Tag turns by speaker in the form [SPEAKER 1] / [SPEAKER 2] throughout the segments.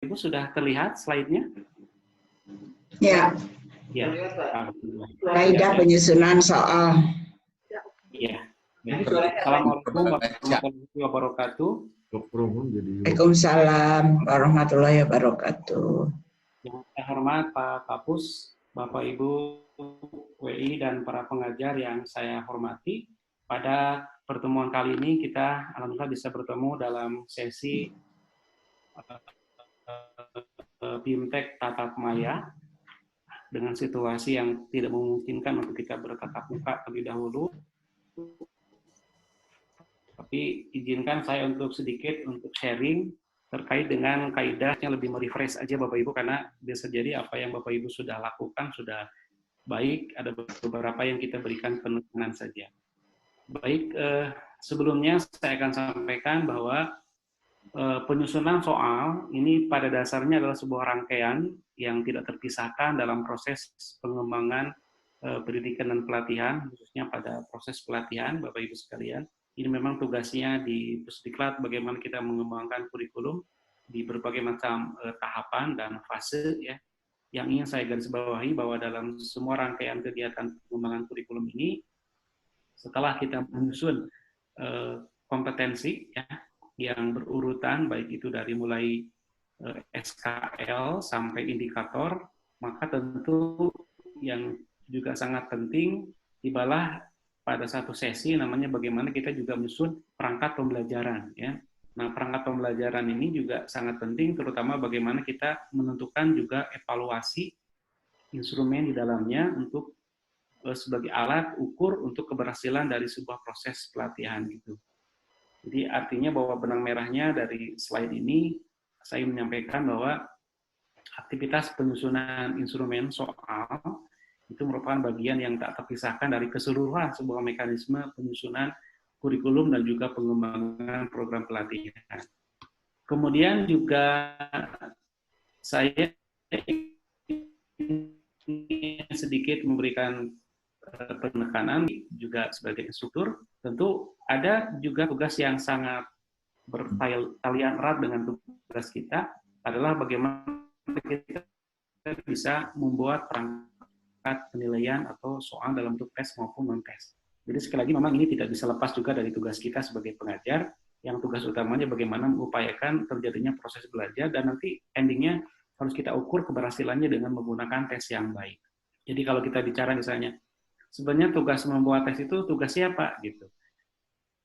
[SPEAKER 1] Ibu sudah terlihat slide-nya?
[SPEAKER 2] Ya,
[SPEAKER 1] Ya.
[SPEAKER 2] kaidah penyusunan soal.
[SPEAKER 1] Iya. Assalamualaikum warahmatullahi wabarakatuh.
[SPEAKER 2] Waalaikumsalam warahmatullahi wabarakatuh.
[SPEAKER 1] Yang saya hormat Pak Kapus, Bapak Ibu WI dan para pengajar yang saya hormati. Pada pertemuan kali ini kita alhamdulillah bisa bertemu dalam sesi BIMTEK Tatap Maya dengan situasi yang tidak memungkinkan untuk kita bertatap muka terlebih dahulu. Tapi izinkan saya untuk sedikit untuk sharing terkait dengan kaidahnya, lebih merefresh aja Bapak Ibu, karena bisa jadi apa yang Bapak Ibu sudah lakukan sudah baik, ada beberapa yang kita berikan penekanan saja. Baik, sebelumnya saya akan sampaikan bahwa penyusunan soal ini pada dasarnya adalah sebuah rangkaian yang tidak terpisahkan dalam proses pengembangan pendidikan dan pelatihan, khususnya pada proses pelatihan, Bapak Ibu sekalian. Ini memang tugasnya di Pusdiklat bagaimana kita mengembangkan kurikulum di berbagai macam tahapan dan fase ya. Yang ingin saya garis bawahi bahwa dalam semua rangkaian kegiatan pengembangan kurikulum ini, setelah kita menyusun kompetensi ya, yang berurutan, baik itu dari mulai SKL sampai indikator, maka tentu yang juga sangat penting tibalah pada satu sesi namanya bagaimana kita juga menyusun perangkat pembelajaran ya. Nah, perangkat pembelajaran ini juga sangat penting, terutama bagaimana kita menentukan juga evaluasi instrumen di dalamnya untuk sebagai alat ukur untuk keberhasilan dari sebuah proses pelatihan gitu. Jadi artinya bahwa benang merahnya dari slide ini saya menyampaikan bahwa aktivitas penyusunan instrumen soal itu merupakan bagian yang tak terpisahkan dari keseluruhan sebuah mekanisme penyusunan kurikulum dan juga pengembangan program pelatihan. Kemudian juga saya ingin sedikit memberikan penekanan juga sebagai instruktur, tentu ada juga tugas yang sangat bertalian erat dengan tugas kita adalah bagaimana kita bisa membuat perangkat penilaian atau soal dalam bentuk tes maupun non-tes. Jadi sekali lagi memang ini tidak bisa lepas juga dari tugas kita sebagai pengajar, yang tugas utamanya bagaimana mengupayakan terjadinya proses belajar dan nanti endingnya harus kita ukur keberhasilannya dengan menggunakan tes yang baik. Jadi kalau kita bicara misalnya, sebenarnya tugas membuat tes itu tugas siapa gitu.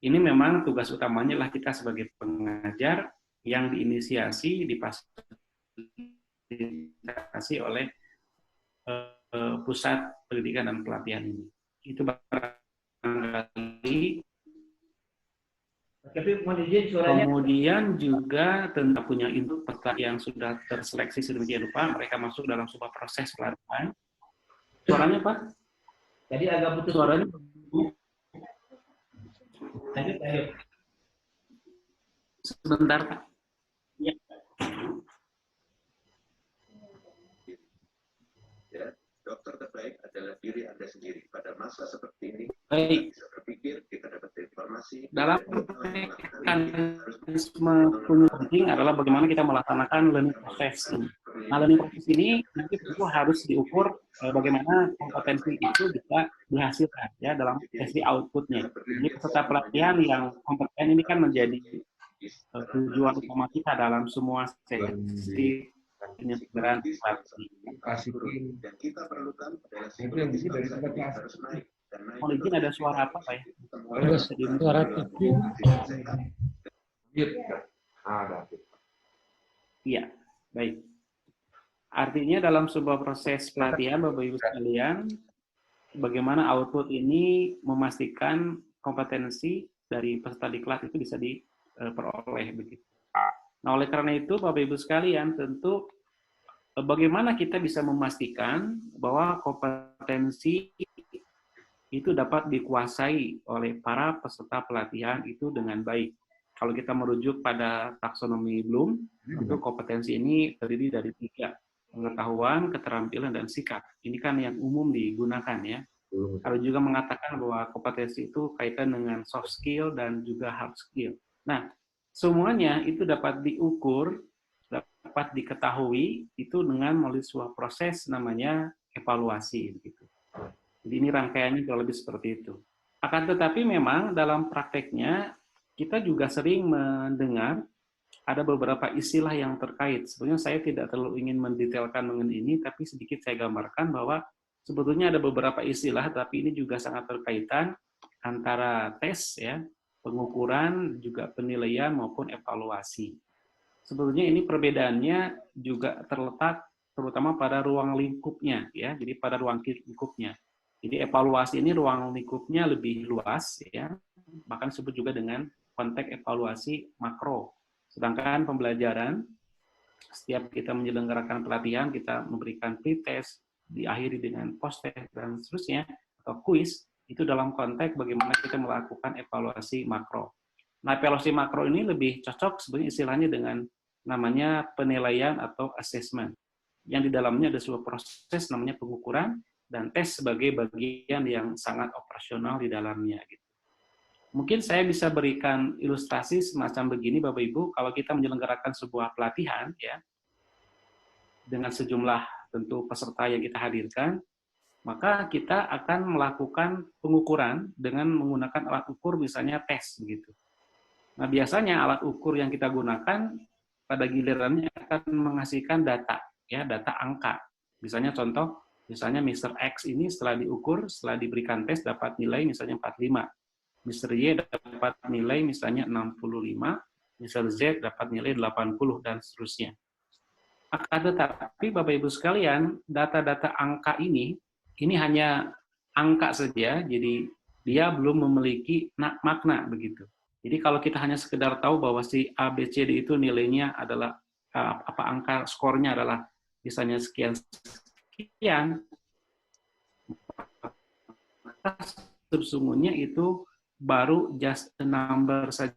[SPEAKER 1] Ini memang tugas utamanya lah kita sebagai pengajar yang diinisiasi, difasilitasi oleh pusat pendidikan dan pelatihan ini. Itu barangkali. Kemudian juga tentu punya induk peserta yang sudah terseleksi sedemikian rupa, mereka masuk dalam sebuah proses pelatihan. Suaranya Pak?
[SPEAKER 3] Jadi agak putus.
[SPEAKER 1] Suaranya.
[SPEAKER 3] Lanjut.
[SPEAKER 1] Sebentar Pak. Ya.
[SPEAKER 4] Dokter terbaik adalah diri Anda sendiri. Pada masa seperti ini,
[SPEAKER 1] baik.
[SPEAKER 4] kita bisa berpikir, kita dapat informasi.
[SPEAKER 1] Dalam mekanisme penting adalah bagaimana kita melaksanakan learning process ini. Nah, learning process ini nanti tentu harus diukur bagaimana kompetensi itu bisa dihasilkan ya dalam sesi outputnya. Jadi peserta pelatihan yang kompeten ini kan menjadi tujuan utama kita dalam semua sesi penyelenggaraan pelatihan.
[SPEAKER 4] Dan kita perlukan adalah harus naik.
[SPEAKER 1] Mohon izin ada suara apa Pak ya?
[SPEAKER 5] Suara TV.
[SPEAKER 1] Iya, baik. Artinya dalam sebuah proses pelatihan Bapak Ibu sekalian, bagaimana output ini memastikan kompetensi dari peserta diklat itu bisa diperoleh begitu. Nah, oleh karena itu Bapak Ibu sekalian, tentu bagaimana kita bisa memastikan bahwa kompetensi itu dapat dikuasai oleh para peserta pelatihan itu dengan baik. Kalau kita merujuk pada taksonomi Bloom, itu kompetensi ini terdiri dari 3, pengetahuan, keterampilan, dan sikap. Ini kan yang umum digunakan ya. Kalau juga mengatakan bahwa kompetensi itu kaitan dengan soft skill dan juga hard skill. Nah, semuanya itu dapat diukur, dapat diketahui itu dengan melalui sebuah proses namanya evaluasi. Gitu. Jadi ini rangkaiannya kurang lebih seperti itu. Akan tetapi memang dalam prakteknya kita juga sering mendengar ada beberapa istilah yang terkait. Sebenarnya saya tidak terlalu ingin mendetailkan mengenai ini, tapi sedikit saya gambarkan bahwa sebetulnya ada beberapa istilah, tapi ini juga sangat terkaitan antara tes, ya, pengukuran, juga penilaian maupun evaluasi. Sebetulnya ini perbedaannya juga terletak terutama pada ruang lingkupnya, ya. Jadi pada ruang lingkupnya. Jadi evaluasi ini ruang lingkupnya lebih luas, ya. Bahkan disebut juga dengan konteks evaluasi makro. Sedangkan pembelajaran, setiap kita menyelenggarakan pelatihan, kita memberikan pre-test, diakhiri dengan post-test dan seterusnya atau quiz, itu dalam konteks bagaimana kita melakukan evaluasi makro. Nah, evaluasi makro ini lebih cocok sebenarnya istilahnya dengan namanya penilaian atau assessment. Yang di dalamnya ada sebuah proses namanya pengukuran dan tes sebagai bagian yang sangat operasional di dalamnya. Gitu. Mungkin saya bisa berikan ilustrasi semacam begini, Bapak Ibu, kalau kita menyelenggarakan sebuah pelatihan, ya, dengan sejumlah tentu peserta yang kita hadirkan, maka kita akan melakukan pengukuran dengan menggunakan alat ukur, misalnya tes, begitu. Nah, biasanya alat ukur yang kita gunakan pada gilirannya akan menghasilkan data, ya, data angka. Misalnya contoh, misalnya Mr. X ini setelah diukur, setelah diberikan tes dapat nilai misalnya 45. Mr. Y dapat nilai misalnya 65, Mr. Z dapat nilai 80 dan seterusnya. Akan tetapi Bapak Ibu sekalian, data-data angka ini hanya angka saja, jadi dia belum memiliki makna begitu. Jadi kalau kita hanya sekedar tahu bahwa si A, B, C, D itu nilainya adalah angka skornya adalah misalnya sekian, maka sesungguhnya itu baru just a number saja.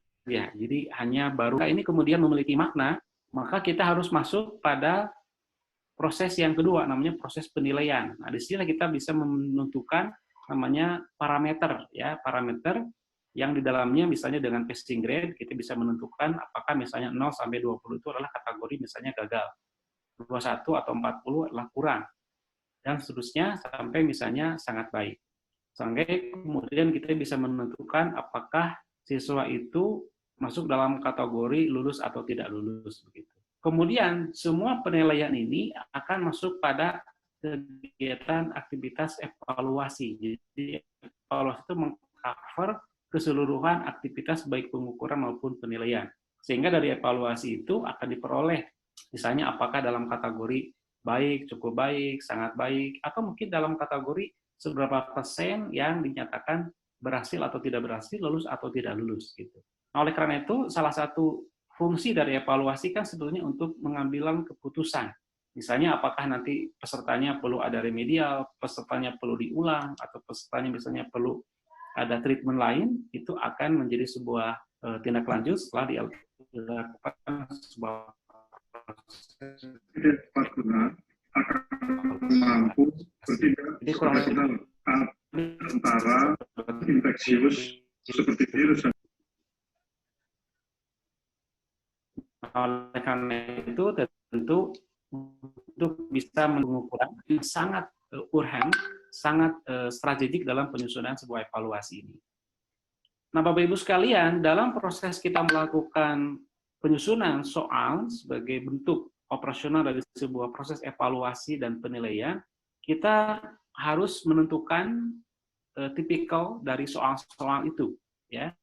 [SPEAKER 1] Jadi hanya baru ini kemudian memiliki makna, maka kita harus masuk pada proses yang kedua, namanya proses penilaian. Nah, di sini kita bisa menentukan namanya parameter, ya, parameter yang di dalamnya misalnya dengan passing grade kita bisa menentukan apakah misalnya 0 sampai 20 itu adalah kategori misalnya gagal, 21 atau 40 adalah kurang, dan seterusnya sampai misalnya sangat baik. Sampai kemudian kita bisa menentukan apakah siswa itu masuk dalam kategori lulus atau tidak lulus begitu. Kemudian semua penilaian ini akan masuk pada kegiatan aktivitas evaluasi. Jadi evaluasi itu meng-cover keseluruhan aktivitas baik pengukuran maupun penilaian. Sehingga dari evaluasi itu akan diperoleh misalnya apakah dalam kategori baik, cukup baik, sangat baik, atau mungkin dalam kategori seberapa persen yang dinyatakan berhasil atau tidak berhasil, lulus atau tidak lulus gitu. Nah, oleh karena itu salah satu fungsi dari evaluasi kan sebetulnya untuk mengambil keputusan. Misalnya apakah nanti pesertanya perlu ada remedial, pesertanya perlu diulang, atau pesertanya misalnya perlu ada treatment lain, itu akan menjadi sebuah tindak lanjut setelah dilakukan sebuah proses.
[SPEAKER 6] Akan mampu bertindak profesional antara infeksius seperti virus.
[SPEAKER 1] Oleh karena itu tentu untuk bisa mengukur sangat urgent, sangat strategik dalam penyusunan sebuah evaluasi ini. Nah, Bapak Ibu sekalian, dalam proses kita melakukan penyusunan soal sebagai bentuk operasional dari sebuah proses evaluasi dan penilaian, kita harus menentukan tipikal dari soal-soal itu, ya.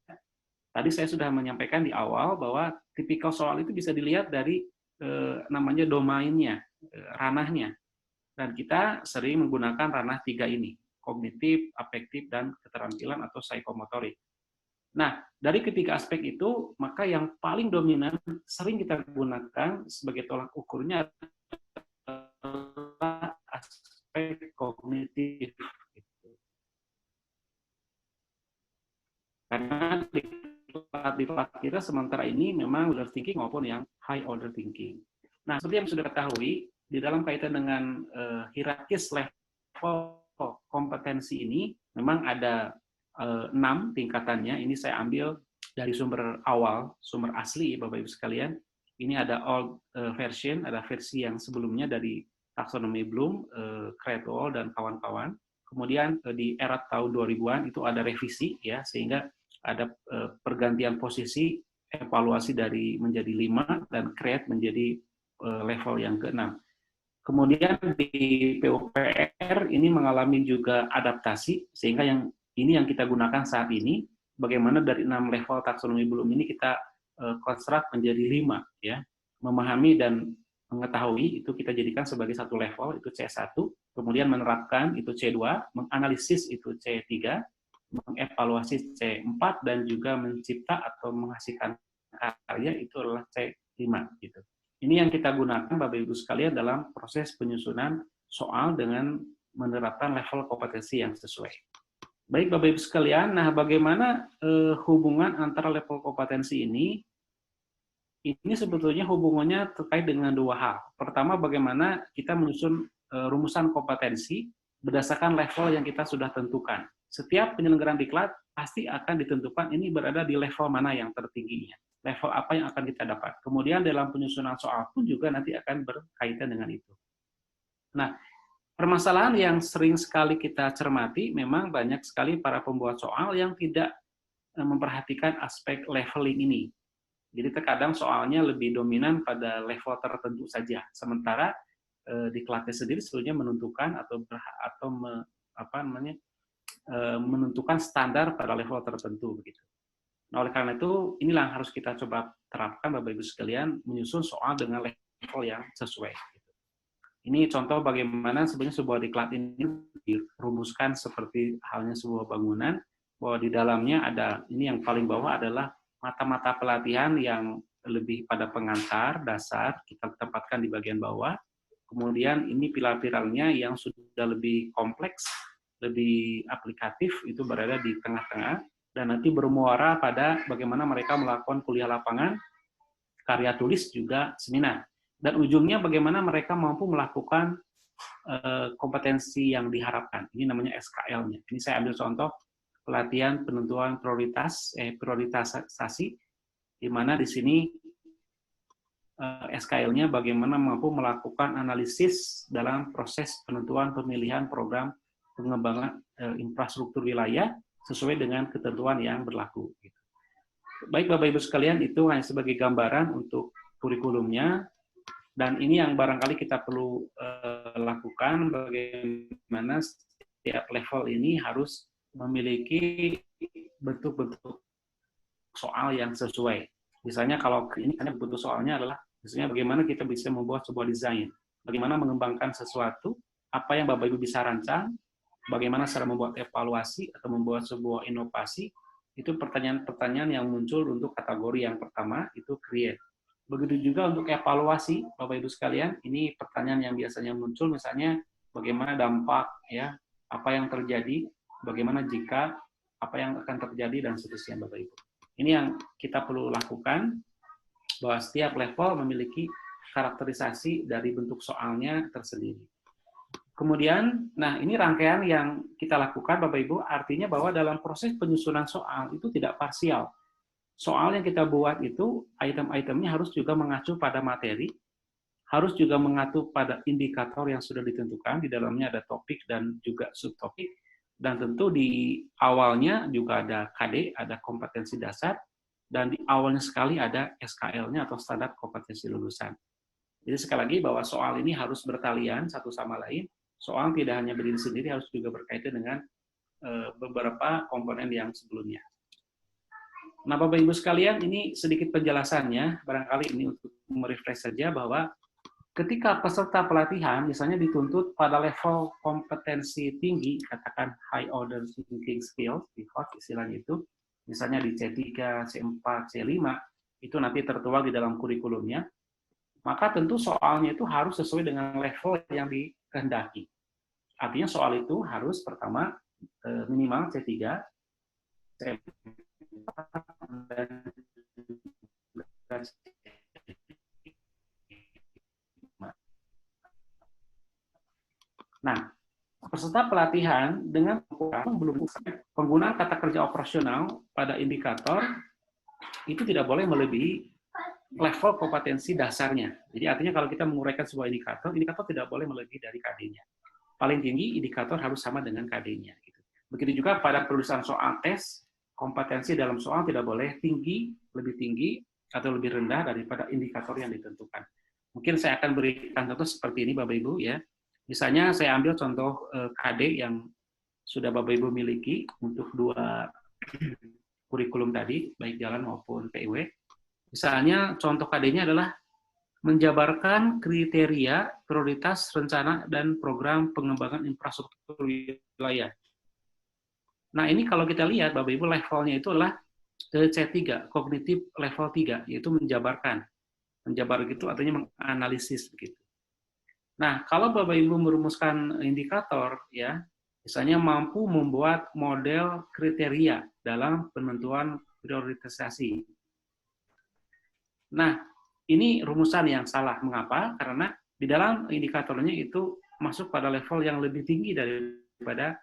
[SPEAKER 1] Tadi saya sudah menyampaikan di awal bahwa tipikal soal itu bisa dilihat dari namanya domainnya, ranahnya. Dan kita sering menggunakan ranah 3 ini, kognitif, afektif, dan keterampilan atau psikomotorik. Nah, dari ketiga aspek itu, maka yang paling dominan sering kita gunakan sebagai tolak ukurnya adalah aspek kognitif. Karena di kelas kita sementara ini memang order thinking maupun yang high order thinking. Nah, seperti yang sudah ketahui, di dalam kaitan dengan hierarkis level kompetensi ini, memang ada 6 tingkatannya. Ini saya ambil dari sumber awal, sumber asli Bapak Ibu sekalian. Ini ada old version, ada versi yang sebelumnya dari taksonomi Bloom, Cradle dan kawan-kawan. Kemudian di era tahun 2000-an itu ada revisi ya, sehingga ada pergantian posisi, evaluasi dari menjadi 5 dan create menjadi level yang ke-6. Kemudian di PUPR ini mengalami juga adaptasi, sehingga yang kita gunakan saat ini, bagaimana dari 6 level taksonomi Bloom ini kita konstruk menjadi 5 ya. Memahami dan mengetahui itu kita jadikan sebagai satu level, itu C1, kemudian menerapkan itu C2, menganalisis itu C3, mengevaluasi C4, dan juga mencipta atau menghasilkan karya itu adalah C5 gitu. Ini yang kita gunakan Bapak Ibu sekalian dalam proses penyusunan soal dengan menerapkan level kompetensi yang sesuai. Baik Bapak Ibu sekalian, nah bagaimana hubungan antara level kompetensi ini? Ini sebetulnya hubungannya terkait dengan dua hal. Pertama, bagaimana kita menyusun rumusan kompetensi berdasarkan level yang kita sudah tentukan. Setiap penyelenggaraan diklat pasti akan ditentukan ini berada di level mana yang tertingginya. Level apa yang akan kita dapat. Kemudian dalam penyusunan soal pun juga nanti akan berkaitan dengan itu. Nah, permasalahan yang sering sekali kita cermati, memang banyak sekali para pembuat soal yang tidak memperhatikan aspek leveling ini. Jadi terkadang soalnya lebih dominan pada level tertentu saja, sementara diklatnya sendiri sebetulnya menentukan menentukan standar pada level tertentu begitu. Nah, oleh karena itu inilah yang harus kita coba terapkan Bapak Ibu sekalian, menyusun soal dengan level yang sesuai. Ini contoh bagaimana sebenarnya sebuah diklat ini dirumuskan seperti halnya sebuah bangunan, bahwa di dalamnya ada, ini yang paling bawah adalah mata-mata pelatihan yang lebih pada pengantar, dasar, kita tempatkan di bagian bawah. Kemudian ini pilar-pilarnya yang sudah lebih kompleks, lebih aplikatif, itu berada di tengah-tengah, dan nanti bermuara pada bagaimana mereka melakukan kuliah lapangan, karya tulis, juga seminar. Dan ujungnya bagaimana mereka mampu melakukan kompetensi yang diharapkan. Ini namanya SKL-nya. Ini saya ambil contoh pelatihan penentuan prioritasasi, di mana di sini SKL-nya bagaimana mampu melakukan analisis dalam proses penentuan pemilihan program pengembangan infrastruktur wilayah sesuai dengan ketentuan yang berlaku. Baik Bapak Ibu sekalian, itu hanya sebagai gambaran untuk kurikulumnya, dan ini yang barangkali kita perlu lakukan, bagaimana setiap level ini harus memiliki bentuk-bentuk soal yang sesuai. Misalnya kalau ini hanya bentuk soalnya adalah misalnya bagaimana kita bisa membuat sebuah desain, bagaimana mengembangkan sesuatu, apa yang Bapak Ibu bisa rancang, bagaimana cara membuat evaluasi atau membuat sebuah inovasi, itu pertanyaan-pertanyaan yang muncul untuk kategori yang pertama, itu create. Begitu juga untuk evaluasi, Bapak Ibu sekalian, ini pertanyaan yang biasanya muncul, misalnya bagaimana dampak, ya, apa yang terjadi, bagaimana jika, apa yang akan terjadi, dan seterusnya Bapak Ibu. Ini yang kita perlu lakukan, bahwa setiap level memiliki karakterisasi dari bentuk soalnya tersendiri. Kemudian, nah ini rangkaian yang kita lakukan Bapak Ibu, artinya bahwa dalam proses penyusunan soal itu tidak parsial. Soal yang kita buat itu, item-itemnya harus juga mengacu pada materi, harus juga mengacu pada indikator yang sudah ditentukan, di dalamnya ada topik dan juga subtopik, dan tentu di awalnya juga ada KD, ada kompetensi dasar, dan di awalnya sekali ada SKL-nya atau standar kompetensi lulusan. Jadi sekali lagi bahwa soal ini harus bertalian satu sama lain, soal tidak hanya berdiri sendiri, harus juga berkaitan dengan beberapa komponen yang sebelumnya. Nah, Bapak Ibu sekalian, ini sedikit penjelasannya, barangkali ini untuk merefresh saja bahwa ketika peserta pelatihan misalnya dituntut pada level kompetensi tinggi, katakan high order thinking skills, istilahnya itu, misalnya di C3, C4, C5, itu nanti tertuang di dalam kurikulumnya, maka tentu soalnya itu harus sesuai dengan level yang dikehendaki. Artinya soal itu harus pertama minimal C3, C4, dan nah, peserta pelatihan dengan penggunaan kata kerja operasional pada indikator itu tidak boleh melebihi level kompetensi dasarnya. Jadi artinya kalau kita menguraikan sebuah indikator, indikator tidak boleh melebihi dari KD-nya. Paling tinggi indikator harus sama dengan KD-nya. Gitu. Begitu juga pada penulisan soal tes, kompetensi dalam soal tidak boleh tinggi, lebih tinggi, atau lebih rendah daripada indikator yang ditentukan. Mungkin saya akan berikan contoh seperti ini, Bapak Ibu ya. Misalnya saya ambil contoh KD yang sudah Bapak Ibu miliki untuk 2 kurikulum tadi, baik jalan maupun PIW. Misalnya contoh KD-nya adalah menjabarkan kriteria, prioritas, rencana, dan program pengembangan infrastruktur wilayah. Nah ini kalau kita lihat, Bapak Ibu, levelnya itu adalah C3, kognitif level 3, yaitu menjabarkan. Menjabar itu artinya menganalisis begitu. Nah, kalau Bapak Ibu merumuskan indikator, ya, misalnya mampu membuat model kriteria dalam penentuan prioritisasi. Nah, ini rumusan yang salah. Mengapa? Karena di dalam indikatornya itu masuk pada level yang lebih tinggi daripada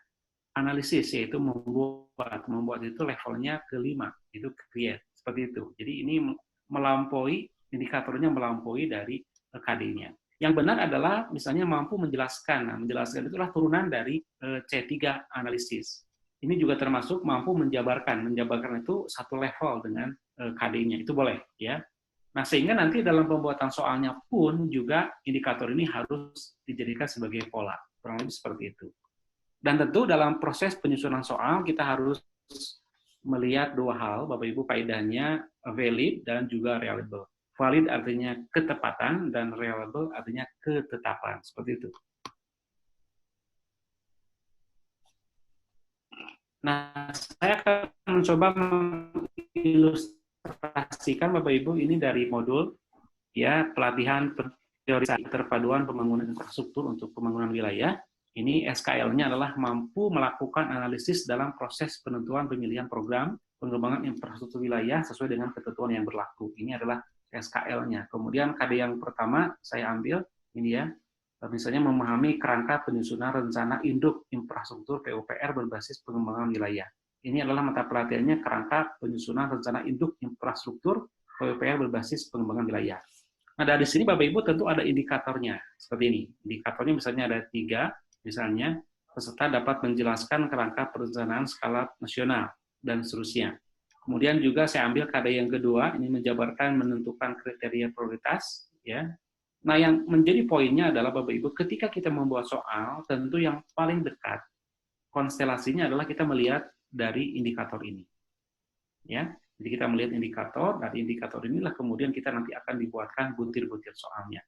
[SPEAKER 1] analisis, yaitu membuat itu levelnya ke-5, itu create, seperti itu. Jadi ini melampaui, indikatornya melampaui dari KD-nya. Yang benar adalah misalnya mampu menjelaskan. Nah, menjelaskan itulah turunan dari C3 analisis. Ini juga termasuk mampu menjabarkan. Menjabarkan itu satu level dengan KD-nya. Itu boleh, ya. Nah, sehingga nanti dalam pembuatan soalnya pun juga indikator ini harus dijadikan sebagai pola. Kurang lebih seperti itu. Dan tentu dalam proses penyusunan soal kita harus melihat 2 hal, Bapak Ibu, kaidahnya valid dan juga reliable. Valid artinya ketepatan dan reliable artinya ketetapan. Seperti itu. Nah, saya akan mencoba mengilustrasikan Bapak Ibu ini dari modul ya pelatihan priorisasi terpaduan pembangunan infrastruktur untuk pembangunan wilayah. Ini SKL-nya adalah mampu melakukan analisis dalam proses penentuan pemilihan program pengembangan infrastruktur wilayah sesuai dengan ketentuan yang berlaku. Ini adalah SKL-nya. Kemudian KD yang pertama saya ambil, ini ya, misalnya memahami kerangka penyusunan rencana induk infrastruktur PUPR berbasis pengembangan wilayah. Ini adalah mata pelatihannya kerangka penyusunan rencana induk infrastruktur PUPR berbasis pengembangan wilayah. Nah, dari sini Bapak Ibu tentu ada indikatornya, seperti ini. Indikatornya misalnya ada 3, misalnya peserta dapat menjelaskan kerangka perencanaan skala nasional, dan seterusnya. Kemudian juga saya ambil KD yang kedua, ini menjabarkan menentukan kriteria prioritas. Ya. Nah, yang menjadi poinnya adalah Bapak Ibu, ketika kita membuat soal, tentu yang paling dekat, konstelasinya adalah kita melihat dari indikator ini. Ya. Jadi kita melihat indikator, dari indikator inilah kemudian kita nanti akan dibuatkan butir-butir soalnya.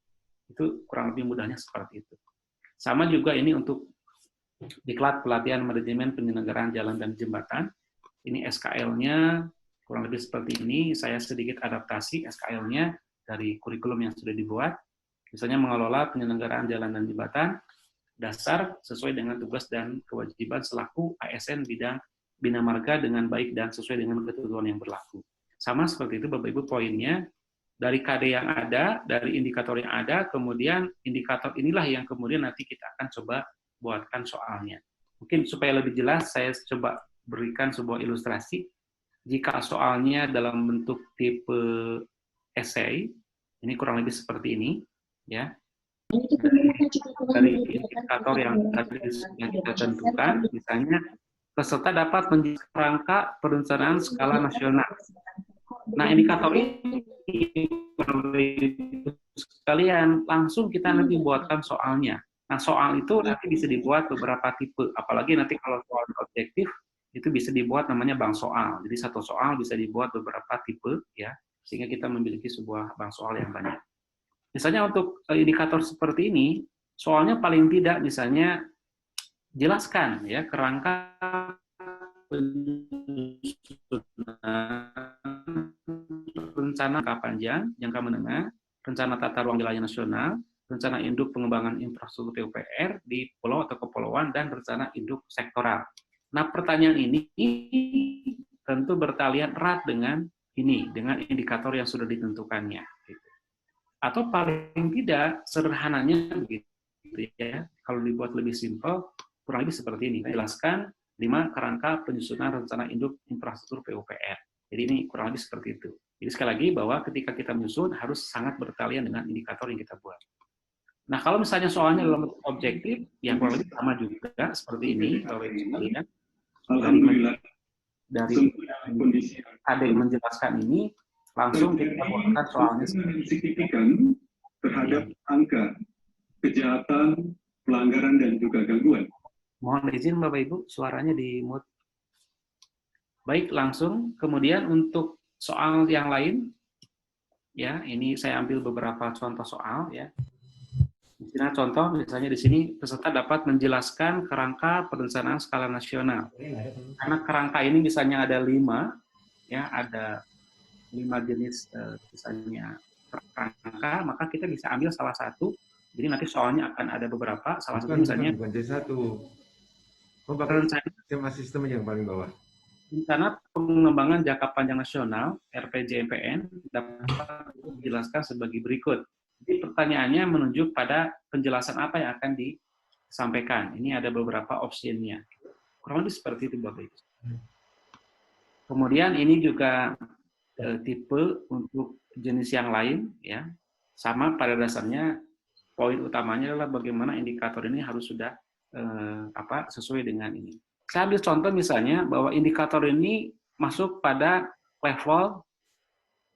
[SPEAKER 1] Itu kurang lebih mudahnya seperti itu. Sama juga ini untuk diklat pelatihan manajemen penyelenggaraan jalan dan jembatan. Ini SKL-nya kurang lebih seperti ini. Saya sedikit adaptasi SKL-nya dari kurikulum yang sudah dibuat. Misalnya mengelola penyelenggaraan jalan dan jembatan dasar sesuai dengan tugas dan kewajiban selaku ASN bidang bina marga dengan baik dan sesuai dengan ketentuan yang berlaku. Sama seperti itu Bapak Ibu poinnya. Dari KD yang ada, dari indikator yang ada, kemudian indikator inilah yang kemudian nanti kita akan coba buatkan soalnya. Mungkin supaya lebih jelas, saya coba berikan sebuah ilustrasi. Jika soalnya dalam bentuk tipe essay, ini kurang lebih seperti ini, ya. Dari indikator yang tadi yang kita tentukan, misalnya peserta dapat menjelaskan kerangka perencanaan skala nasional. Nah, indikator ini sekalian langsung kita nanti buatkan soalnya. Nah, soal itu nanti bisa dibuat beberapa tipe, apalagi nanti kalau soal objektif itu bisa dibuat namanya bank soal. Jadi satu soal bisa dibuat beberapa tipe ya, sehingga kita memiliki sebuah bank soal yang banyak. Misalnya untuk indikator seperti ini, soalnya paling tidak misalnya jelaskan ya kerangka rencana jangka panjang, jangka menengah, rencana tata ruang wilayah nasional, rencana induk pengembangan infrastruktur PUPR di pulau atau kepulauan, dan rencana induk sektoral. Nah, pertanyaan ini tentu bertalian erat dengan ini, dengan indikator yang sudah ditentukannya. Gitu. Atau paling tidak, sederhananya begitu ya, kalau dibuat lebih simpel, kurang lebih seperti ini. Jelaskan 5 kerangka penyusunan rencana induk infrastruktur PUPR. Jadi ini kurang lebih seperti itu. Jadi sekali lagi bahwa ketika kita menyusun harus sangat bertalian dengan indikator yang kita buat. Nah, kalau misalnya soalnya dalam bentuk objektif, yang kurang lebih sama juga seperti ini, Bapak Ibu sekalian.
[SPEAKER 6] Alhamdulillah.
[SPEAKER 1] Dari
[SPEAKER 6] Kondisi
[SPEAKER 1] ada yang menjelaskan ini, langsung kita buatkan soalnya.
[SPEAKER 6] Signifikan terhadap angka kejahatan, pelanggaran, dan juga gangguan.
[SPEAKER 1] Mohon izin Bapak Ibu, suaranya di mute. Baik, langsung. Kemudian untuk soal yang lain, ya, ini saya ambil beberapa contoh soal, ya. Misalnya contoh, misalnya di sini peserta dapat menjelaskan kerangka perencanaan skala nasional. Karena kerangka ini misalnya ada 5, ya, ada 5 jenis misalnya kerangka, maka kita bisa ambil salah satu. Jadi nanti soalnya akan ada beberapa, salah satu misalnya
[SPEAKER 7] bukan C1. Oh, sistem yang paling bawah.
[SPEAKER 1] Rencana pengembangan jangka panjang nasional (RPJMPN) dapat dijelaskan sebagai berikut. Jadi pertanyaannya menunjuk pada penjelasan apa yang akan disampaikan. Ini ada beberapa opsinya. Kurang lebih seperti itu, Bapak Ibu. Kemudian ini juga tipe untuk jenis yang lain, ya. Sama pada dasarnya poin utamanya adalah bagaimana indikator ini harus sudah sesuai dengan ini. Saya ambil contoh misalnya bahwa indikator ini masuk pada level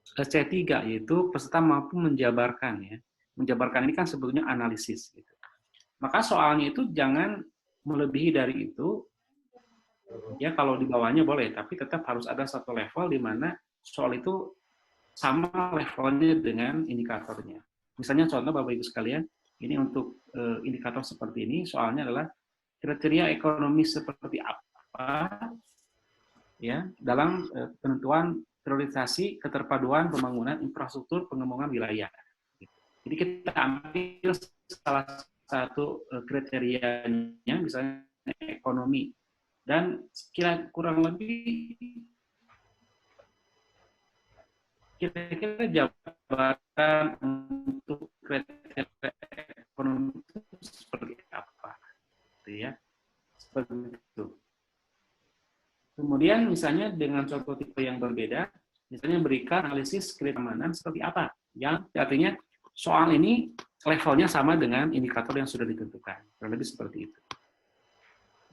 [SPEAKER 1] C3, yaitu peserta mampu menjabarkan, ya. Menjabarkan ini kan sebetulnya analisis, gitu. Maka soalnya itu jangan melebihi dari itu, ya. Kalau di bawahnya boleh, tapi tetap harus ada satu level di mana soal itu sama levelnya dengan indikatornya. Misalnya contoh Bapak Ibu sekalian, ini untuk indikator seperti ini, soalnya adalah kriteria ekonomi seperti apa, ya, dalam penentuan priorisasi keterpaduan pembangunan infrastruktur pengembangan wilayah. Jadi kita ambil salah satu kriterianya, misalnya ekonomi, dan kurang lebih kira-kira jawaban untuk kriteria ekonomi itu seperti apa, ya, seperti itu. Kemudian misalnya dengan contoh tipe yang berbeda, misalnya berikan analisis keamanan seperti apa, yang artinya soal ini levelnya sama dengan indikator yang sudah ditentukan, kurang lebih seperti itu.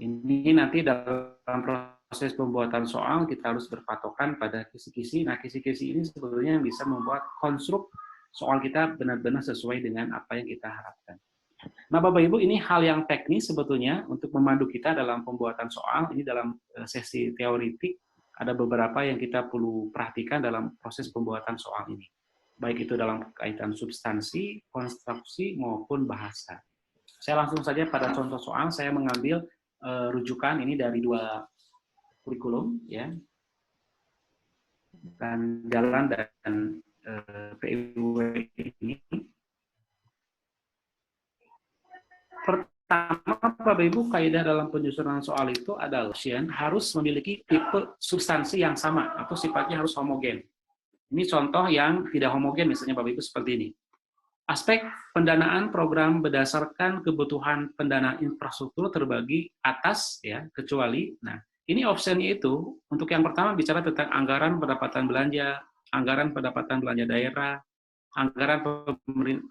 [SPEAKER 1] Ini nanti dalam proses pembuatan soal kita harus berpatokan pada kisi-kisi. Nah, kisi-kisi ini sebetulnya bisa membuat konstruk soal kita benar-benar sesuai dengan apa yang kita harapkan. Nah, Bapak Ibu, ini hal yang teknis sebetulnya untuk memandu kita dalam pembuatan soal. Ini dalam sesi teoritik ada beberapa yang kita perlu perhatikan dalam proses pembuatan soal ini. Baik itu dalam kaitan substansi, konstruksi, maupun bahasa. Saya langsung saja pada contoh soal, saya mengambil rujukan ini dari 2 kurikulum, ya, dan jalan dan PIW ini. Pertama, Bapak Ibu, kaidah dalam penyusunan soal itu adalah harus memiliki tipe substansi yang sama atau sifatnya harus homogen. Ini contoh yang tidak homogen, misalnya Bapak Ibu seperti ini. Aspek pendanaan program berdasarkan kebutuhan pendanaan infrastruktur terbagi atas, ya, kecuali. Nah, ini opsinya itu untuk yang pertama bicara tentang anggaran pendapatan belanja, anggaran pendapatan belanja daerah, anggaran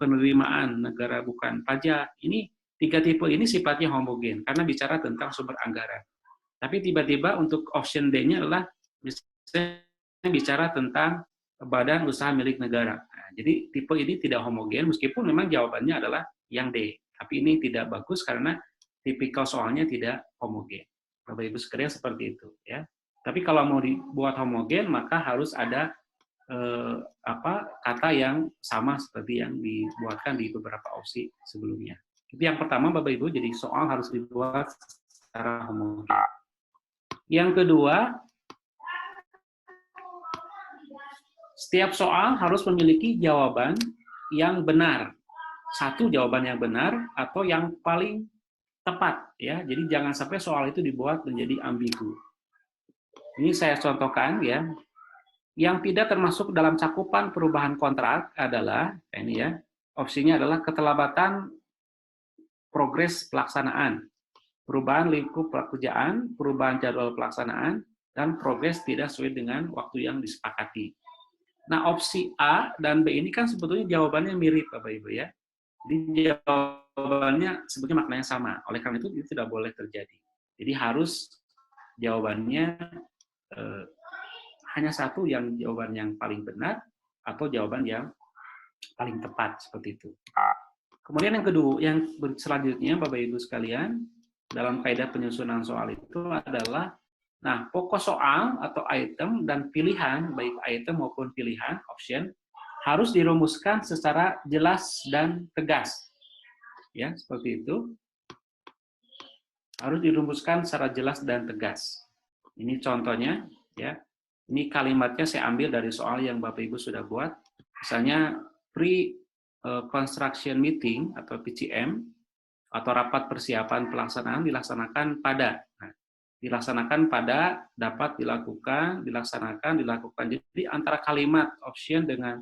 [SPEAKER 1] penerimaan negara bukan pajak. Ini 3 tipe ini sifatnya homogen karena bicara tentang sumber anggaran. Tapi tiba-tiba untuk option D-nya adalah bicara tentang badan usaha milik negara. Nah, jadi tipe ini tidak homogen meskipun memang jawabannya adalah yang D. Tapi ini tidak bagus karena tipikal soalnya tidak homogen. Bapak Ibu sekalian seperti itu, ya. Tapi kalau mau dibuat homogen maka harus ada kata yang sama seperti yang dibuatkan di beberapa opsi sebelumnya. Itu yang pertama, Bapak Ibu, jadi soal harus dibuat secara homogen. Yang kedua, setiap soal harus memiliki jawaban yang benar. Satu jawaban yang benar atau yang paling tepat, ya. Jadi jangan sampai soal itu dibuat menjadi ambigu. Ini saya contohkan, ya. Yang tidak termasuk dalam cakupan perubahan kontrak adalah ini, ya. Opsinya adalah keterlambatan progres pelaksanaan, perubahan lingkup pekerjaan, perubahan jadwal pelaksanaan, dan progres tidak sesuai dengan waktu yang disepakati. Nah, opsi A dan B ini kan sebetulnya jawabannya mirip, Bapak Ibu ya. Jadi jawabannya sebetulnya maknanya sama. Oleh karena itu tidak boleh terjadi. Jadi harus jawabannya hanya satu yang jawaban yang paling benar atau jawaban yang paling tepat seperti itu. Kemudian yang kedua, yang selanjutnya Bapak Ibu sekalian, dalam kaidah penyusunan soal itu adalah nah, pokok soal atau item dan pilihan, baik item maupun pilihan, option, harus dirumuskan secara jelas dan tegas. Ya, seperti itu. Harus dirumuskan secara jelas dan tegas. Ini contohnya, ya. Ini kalimatnya saya ambil dari soal yang Bapak Ibu sudah buat. Misalnya, pre-construction meeting atau PCM, atau rapat persiapan pelaksanaan dilaksanakan pada. Nah, dilaksanakan pada, dapat dilakukan, dilaksanakan, dilakukan. Jadi antara kalimat option dengan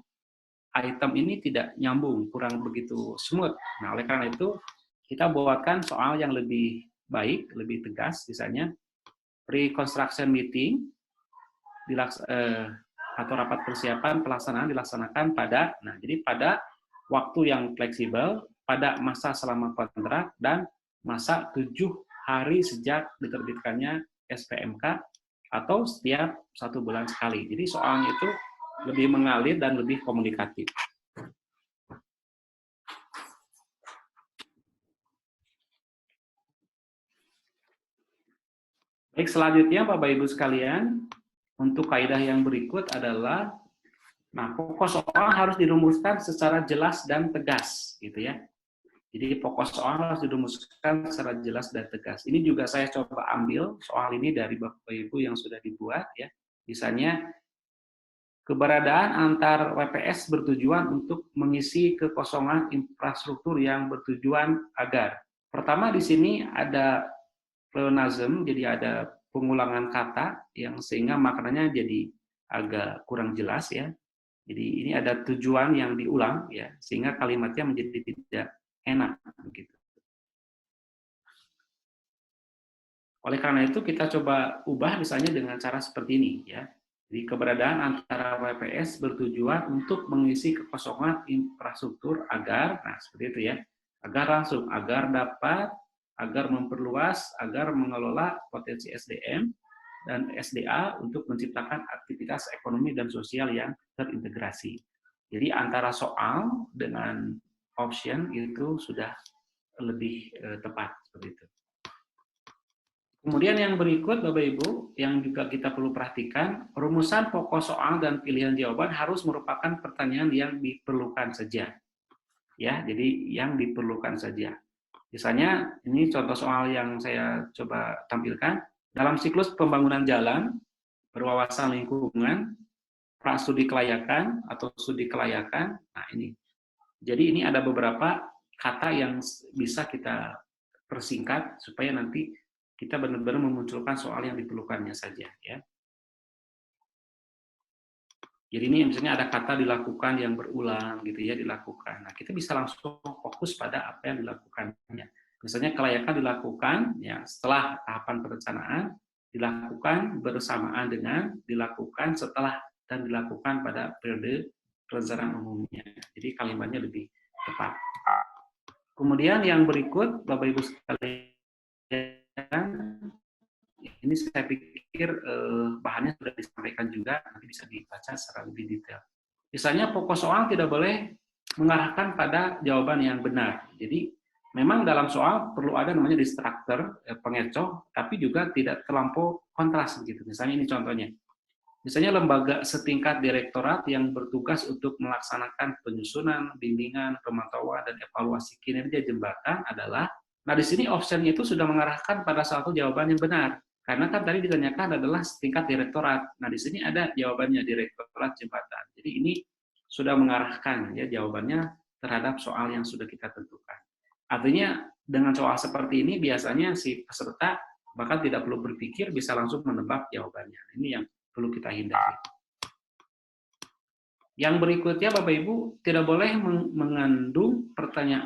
[SPEAKER 1] item ini tidak nyambung, kurang begitu smooth. Nah, oleh karena itu kita buatkan soal yang lebih baik, lebih tegas, misalnya pre-construction meeting atau rapat persiapan pelaksanaan dilaksanakan pada. Nah, jadi pada waktu yang fleksibel, pada masa selama kontrak, dan masa 7 hari sejak diterbitkannya SPMK atau setiap 1 bulan sekali. Jadi soalnya itu lebih mengalir dan lebih komunikatif. Baik, selanjutnya Bapak Ibu sekalian, untuk kaidah yang berikut adalah nah, pokok soal harus dirumuskan secara jelas dan tegas, gitu ya. Jadi pokok soal harus dirumuskan secara jelas dan tegas. Ini juga saya coba ambil soal ini dari Bapak Ibu yang sudah dibuat ya. Misalnya keberadaan antar WPS bertujuan untuk mengisi kekosongan infrastruktur yang bertujuan agar. Pertama di sini ada pleonasm, jadi ada pengulangan kata yang sehingga maknanya jadi agak kurang jelas ya. Jadi ini ada tujuan yang diulang ya, sehingga kalimatnya menjadi tidak enak begitu. Oleh karena itu kita coba ubah misalnya dengan cara seperti ini ya. Jadi keberadaan antara WPS bertujuan untuk mengisi kekosongan infrastruktur agar, nah seperti itu ya, agar langsung, agar dapat, agar memperluas, agar mengelola potensi SDM dan SDA untuk menciptakan aktivitas ekonomi dan sosial yang terintegrasi. Jadi antara soal dengan option itu sudah lebih tepat seperti itu. Kemudian yang berikut Bapak Ibu yang juga kita perlu perhatikan, rumusan pokok soal dan pilihan jawaban harus merupakan pertanyaan yang diperlukan saja. Ya, jadi yang diperlukan saja. Misalnya ini contoh soal yang saya coba tampilkan, dalam siklus pembangunan jalan, berwawasan lingkungan, prastudi kelayakan atau studi kelayakan. Nah, ini. Jadi ini ada beberapa kata yang bisa kita persingkat supaya nanti kita benar-benar memunculkan soal yang diperlukannya saja ya. Jadi ini misalnya ada kata dilakukan yang berulang gitu ya, dilakukan. Nah, kita bisa langsung fokus pada apa yang dilakukannya. Misalnya kelayakan dilakukan ya setelah tahapan perencanaan, dilakukan bersamaan dengan, dilakukan setelah, dan dilakukan pada periode perencanaan umumnya. Jadi kalimatnya lebih tepat. Kemudian yang berikut, Bapak Ibu sekalian, ini saya pikir bahannya sudah disampaikan juga, nanti bisa dibaca secara lebih detail. Misalnya pokok soal tidak boleh mengarahkan pada jawaban yang benar. Jadi memang dalam soal perlu ada namanya distractor, pengecoh, tapi juga tidak terlampau kontras gitu. Misalnya ini contohnya. Misalnya lembaga setingkat direktorat yang bertugas untuk melaksanakan penyusunan, bimbingan, pemantauan, dan evaluasi kinerja jembatan adalah, nah di sini option-nya itu sudah mengarahkan pada suatu jawaban yang benar. Karena kan tadi ditanyakan adalah setingkat direktorat. Nah di sini ada jawabannya direktorat jembatan. Jadi ini sudah mengarahkan ya jawabannya terhadap soal yang sudah kita tentukan. Artinya dengan soal seperti ini biasanya si peserta bahkan tidak perlu berpikir bisa langsung menebak jawabannya. Ini yang perlu kita hindari. Yang berikutnya Bapak Ibu tidak boleh mengandung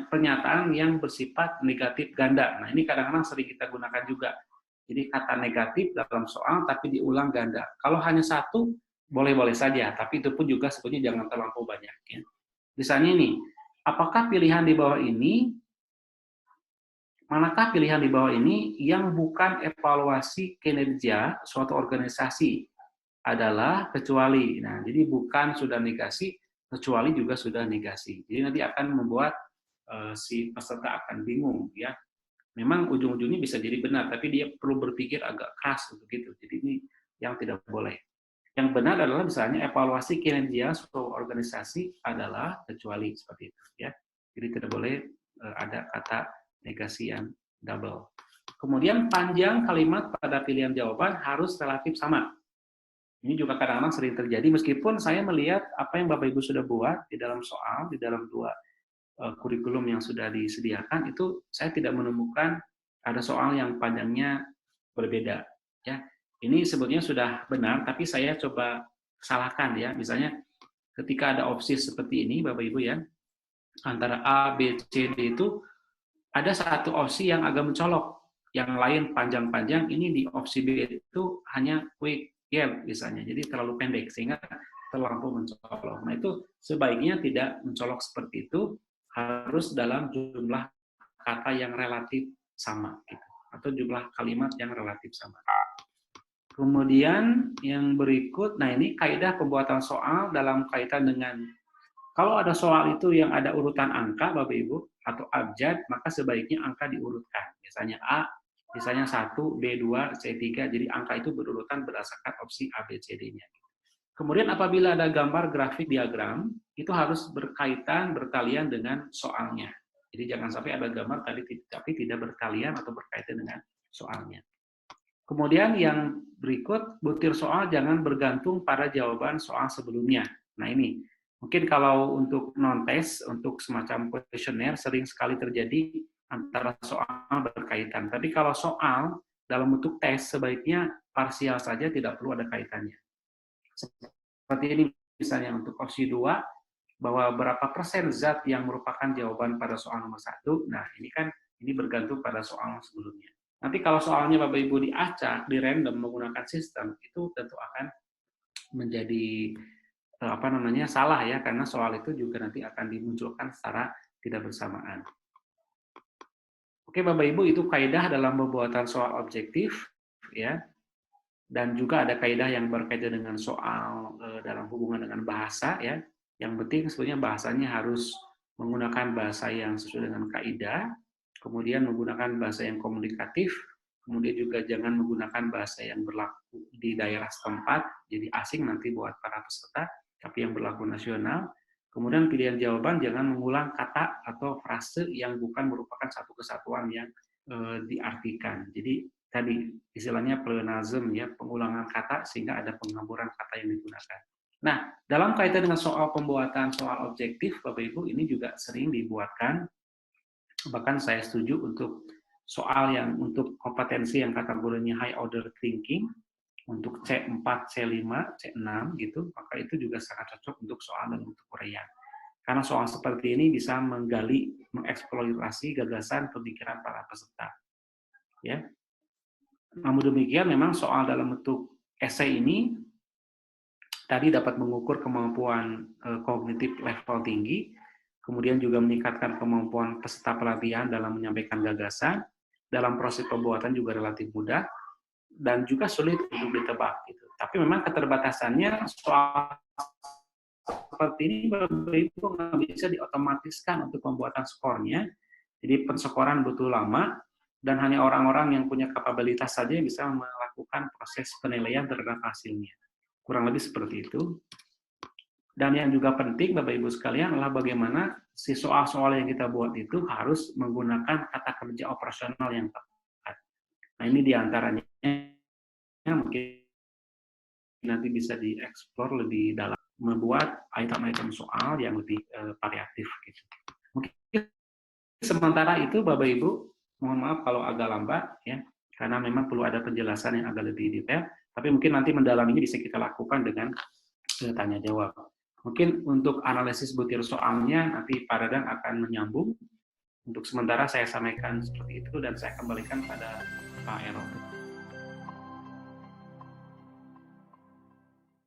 [SPEAKER 1] pernyataan yang bersifat negatif ganda. Nah ini kadang-kadang sering kita gunakan juga. Jadi kata negatif dalam soal tapi diulang ganda. Kalau hanya satu boleh-boleh saja, tapi itu pun juga sebetulnya jangan terlampau banyak. Ya. Misalnya nih, apakah pilihan di bawah ini, manakah pilihan di bawah ini yang bukan evaluasi kinerja suatu organisasi adalah kecuali. Nah, jadi bukan sudah negasi, kecuali juga sudah negasi. Jadi nanti akan membuat si peserta akan bingung, ya. Memang ujung-ujungnya bisa jadi benar, tapi dia perlu berpikir agak keras untuk itu. Jadi ini yang tidak boleh. Yang benar adalah misalnya evaluasi kinerja suatu organisasi adalah kecuali seperti itu, ya. Jadi tidak boleh ada kata negasi yang double. Kemudian panjang kalimat pada pilihan jawaban harus relatif sama. Ini juga kadang-kadang sering terjadi meskipun saya melihat apa yang Bapak Ibu sudah buat di dalam soal, di dalam 2 kurikulum yang sudah disediakan itu saya tidak menemukan ada soal yang panjangnya berbeda, ya. Ini sebetulnya sudah benar, tapi saya coba salahkan, ya. Misalnya ketika ada opsi seperti ini, Bapak Ibu, ya, antara A, B, C, D itu ada satu opsi yang agak mencolok, yang lain panjang-panjang. Ini di opsi B itu hanya quick yell misalnya, jadi terlalu pendek sehingga terlampau mencolok. Nah itu sebaiknya tidak mencolok seperti itu, harus dalam jumlah kata yang relatif sama, gitu, atau jumlah kalimat yang relatif sama. Kemudian yang berikut, nah ini kaidah pembuatan soal dalam kaitan dengan kalau ada soal itu yang ada urutan angka, Bapak Ibu, atau abjad, maka sebaiknya angka diurutkan. Misalnya A, misalnya 1, B2, C3, jadi angka itu berurutan berdasarkan opsi A, B, C, D-nya. Kemudian apabila ada gambar grafik diagram, itu harus berkaitan, bertalian dengan soalnya. Jadi jangan sampai ada gambar tapi tidak bertalian atau berkaitan dengan soalnya. Kemudian yang berikut, butir soal jangan bergantung pada jawaban soal sebelumnya. Nah ini, mungkin kalau untuk non-tes, untuk semacam kuesioner, sering sekali terjadi antara soal berkaitan. Tapi kalau soal dalam bentuk tes, sebaiknya parsial saja, tidak perlu ada kaitannya. Seperti ini misalnya untuk opsi 2, bahwa berapa persen zat yang merupakan jawaban pada soal nomor 1, nah ini kan ini bergantung pada soal sebelumnya. Nanti kalau soalnya Bapak Ibu diacak, di random menggunakan sistem, itu tentu akan menjadi salah, ya, karena soal itu juga nanti akan dimunculkan secara tidak bersamaan. Oke Bapak Ibu, itu kaidah dalam pembuatan soal objektif, ya. Dan juga ada kaidah yang berkaitan dengan soal dalam hubungan dengan bahasa, ya. Yang penting sebenarnya bahasanya harus menggunakan bahasa yang sesuai dengan kaidah, kemudian menggunakan bahasa yang komunikatif, kemudian juga jangan menggunakan bahasa yang berlaku di daerah setempat, jadi asing nanti buat para peserta, tapi yang berlaku nasional. Kemudian pilihan jawaban jangan mengulang kata atau frase yang bukan merupakan satu kesatuan yang diartikan. Jadi tadi istilahnya pleonasm, ya, pengulangan kata sehingga ada penghamburan kata yang digunakan. Nah, dalam kaitan dengan soal pembuatan soal objektif, Bapak Ibu, ini juga sering dibuatkan, bahkan saya setuju untuk soal yang untuk kompetensi yang kategorinya high order thinking, untuk C4, C5, C6 gitu, maka itu juga sangat cocok untuk soal dan untuk uraian. Karena soal seperti ini bisa menggali, mengeksplorasi gagasan pemikiran para peserta. Ya. Namun demikian, memang soal dalam bentuk esai ini tadi dapat mengukur kemampuan kognitif level tinggi, kemudian juga meningkatkan kemampuan peserta pelatihan dalam menyampaikan gagasan, dalam proses pembuatan juga relatif mudah, dan juga sulit untuk ditebak. Gitu. Tapi memang keterbatasannya soal seperti ini Bapak Ibu nggak bisa diotomatiskan untuk pembuatan skornya, jadi penskoran butuh lama, dan hanya orang-orang yang punya kapabilitas saja yang bisa melakukan proses penilaian terhadap hasilnya. Kurang lebih seperti itu. Dan yang juga penting, Bapak Ibu sekalian, adalah bagaimana si soal-soal yang kita buat itu harus menggunakan kata kerja operasional yang tepat. Nah, ini diantaranya mungkin nanti bisa dieksplor lebih dalam, membuat item-item soal yang lebih variatif. Gitu. Mungkin sementara itu, Bapak Ibu, mohon maaf kalau agak lambat, ya, karena memang perlu ada penjelasan yang agak lebih detail, tapi mungkin nanti mendalaminya bisa kita lakukan dengan tanya jawab. Mungkin untuk analisis butir soalnya nanti Pak Dadang akan menyambung. Untuk sementara saya sampaikan seperti itu dan saya kembalikan pada Pak Ero.